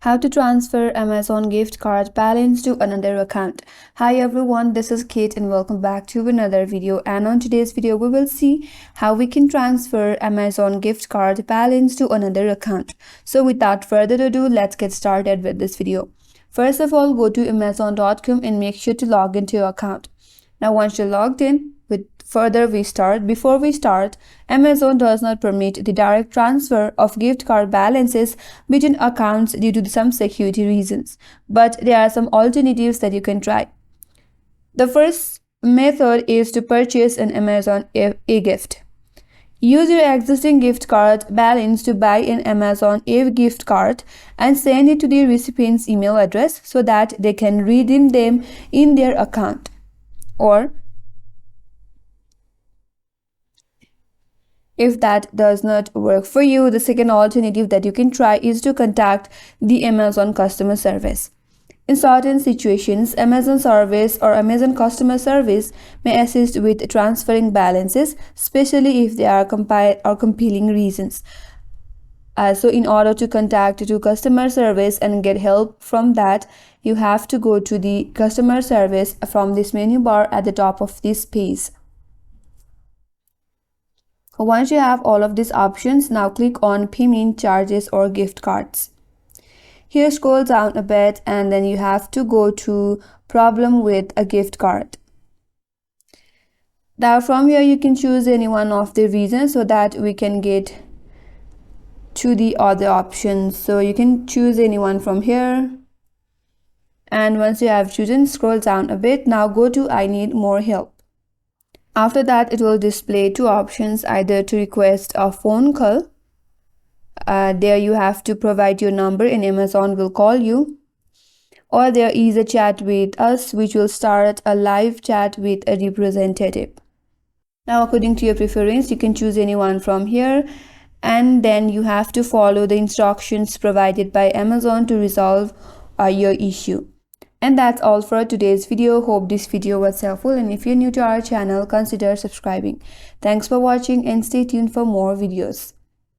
How to transfer Amazon gift card balance to another account. Hi everyone, this is Kate and welcome back to another video. And on today's video, we will see how we can transfer Amazon gift card balance to another account. So without further ado, let's get started with this video. First of all, go to amazon.com and make sure to log into your account. Now once you're logged in, before we start, Amazon does not permit the direct transfer of gift card balances between accounts due to some security reasons, but there are some alternatives that you can try. The first method is to purchase an Amazon e-gift. Use your existing gift card balance to buy an Amazon e-gift card and send it to the recipient's email address so that they can redeem them in their account. Or if that does not work for you, the second alternative that you can try is to contact the Amazon customer service. In certain situations, Amazon service or Amazon customer service may assist with transferring balances, especially if there are compelling reasons. So in order to contact to customer service and get help from that, you have to go to the customer service from this menu bar at the top of this page. Once you have all of these options, now click on payment charges or gift cards. Here scroll down a bit and then you have to go to problem with a gift card. Now from here you can choose any one of the reasons so that we can get to the other options. So you can choose any one from here. And once you have chosen, scroll down a bit. Now go to I need more help. After that, it will display two options, either to request a phone call. There you have to provide your number and Amazon will call you. Or there is a chat with us, which will start a live chat with a representative. Now, according to your preference, you can choose any one from here. And then you have to follow the instructions provided by Amazon to resolve your issue. And that's all for today's video. Hope this video was helpful, and if you're new to our channel, consider subscribing. Thanks for watching and stay tuned for more videos.